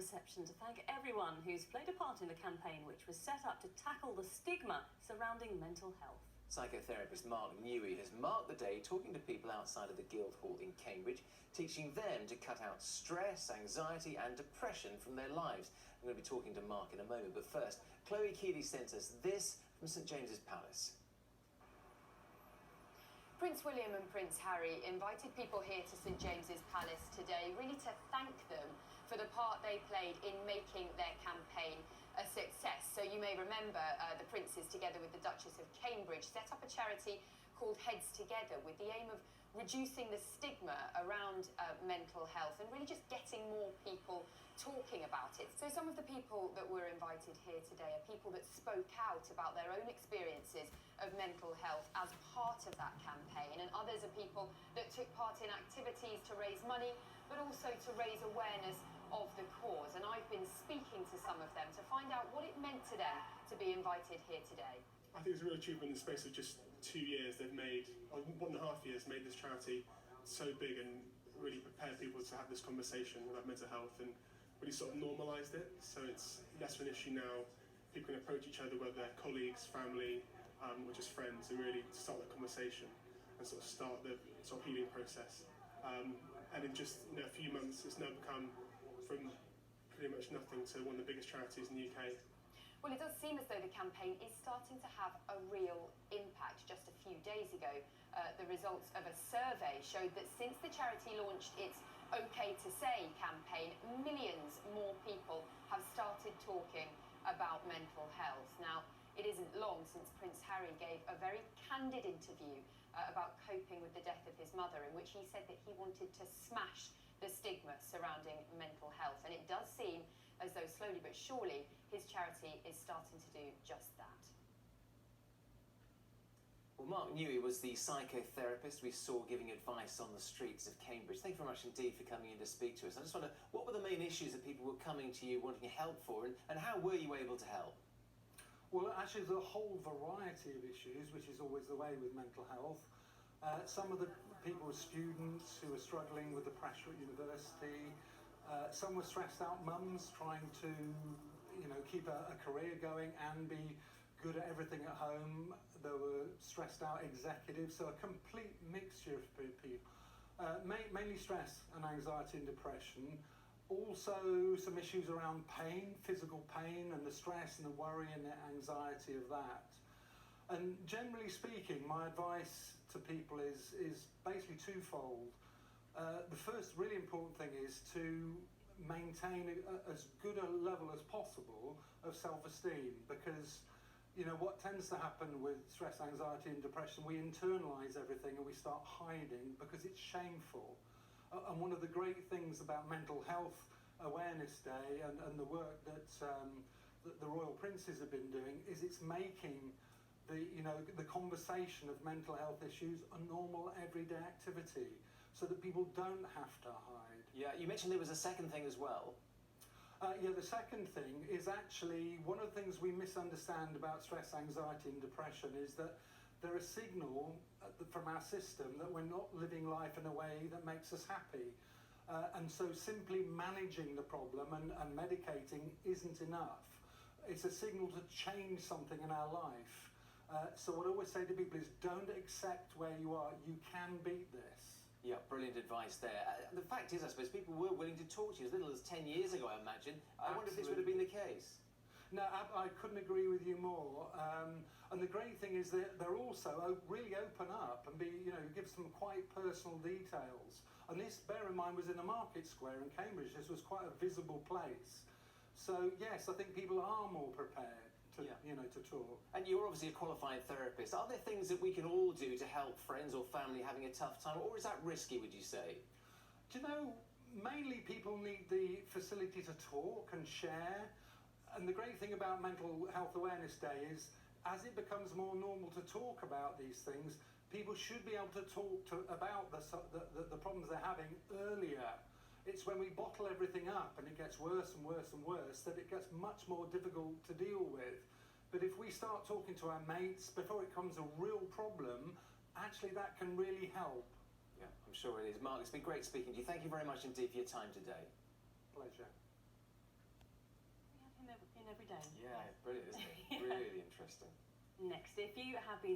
reception to thank everyone who's played a part in the campaign, which was set up to tackle the stigma surrounding mental health. Psychotherapist Mark Newey has marked the day talking to people outside of the Guildhall in Cambridge, teaching them to cut out stress, anxiety and depression from their lives. I'm going to be talking to Mark in a moment, but first, Chloe Keeley sent us this from St James's Palace. Prince William and Prince Harry invited people here to St James's Palace today really to thank them for the part they played in making their campaign a success. So you may remember the princes, together with the Duchess of Cambridge, set up a charity called Heads Together with the aim of reducing the stigma around mental health and really just getting more people talking about it. So some of the people that were invited here today are people that spoke out about their own experiences of mental health as part of that campaign, and others are people that took part in activities to raise money but also to raise awareness of the cause. And I've been speaking to some of them to find out what it meant to them to be invited here today. I think it's a real achievement in the space of just 2 years. They've made, or 1.5 years, made this charity so big and really prepared people to have this conversation about mental health and really sort of normalised it. So it's less of an issue now. People can approach each other, whether they're colleagues, family, or just friends, and really start that conversation and sort of start the sort of healing process. And in just a few months, it's now become from pretty much nothing to one of the biggest charities in the UK. Well, it does seem as though the campaign is starting to have a real impact. Just a few days ago, the results of a survey showed that since the charity launched its OK to Say campaign, millions more people have started talking about mental health. Now, it isn't long since Prince Harry gave a very candid interview about coping with the death of his mother, in which he said that he wanted to smash the stigma surrounding mental health. And it does seem as though slowly but surely his charity is starting to do just that. Well, Mark Newey was the psychotherapist we saw giving advice on the streets of Cambridge. Thank you very much indeed for coming in to speak to us. I just wonder, what were the main issues that people were coming to you wanting help for, and how were you able to help? Well, actually, there's a whole variety of issues, which is always the way with mental health. Some of the people were students who were struggling with the pressure at university. Some were stressed out mums trying to, keep a career going and be good at everything at home. There were stressed out executives, so a complete mixture of people. Mainly stress and anxiety and depression. Also some issues around pain, physical pain, and the stress and the worry and the anxiety of that. And generally speaking, my advice to people is basically twofold. The first really important thing is to maintain as good a level as possible of self-esteem, because what tends to happen with stress, anxiety and depression, we internalise everything and we start hiding because it's shameful. And one of the great things about Mental Health Awareness Day and the work that the Royal Princes have been doing is it's making the conversation of mental health issues a normal everyday activity, so that people don't have to hide. Yeah, you mentioned there was a second thing as well. The second thing is actually one of the things we misunderstand about stress, anxiety and depression is that they're a signal from our system that we're not living life in a way that makes us happy. And so simply managing the problem and medicating isn't enough. It's a signal to change something in our life. So what I always say to people is don't accept where you are. You can beat this. Yeah, brilliant advice there. The fact is, I suppose, people were willing to talk to you as little as 10 years ago, I imagine. I wonder if this would have been the case. No, I couldn't agree with you more. And the great thing is that they're also really open up and give some quite personal details. And this, bear in mind, was in a market square in Cambridge. This was quite a visible place. So yes, I think people are more prepared to talk. And you're obviously a qualified therapist. Are there things that we can all do to help friends or family having a tough time, or is that risky, would you say? Do you know, mainly people need the facility to talk and share. And the great thing about Mental Health Awareness Day is, as it becomes more normal to talk about these things, people should be able to talk about the problems they're having earlier. It's when we bottle everything up and it gets worse and worse and worse that it gets much more difficult to deal with. But if we start talking to our mates before it becomes a real problem, actually that can really help. Yeah, I'm sure it is. Mark, it's been great speaking to you. Thank you very much indeed for your time today. Pleasure. every day. Yeah, brilliant, isn't it? Really interesting. Next, if you have been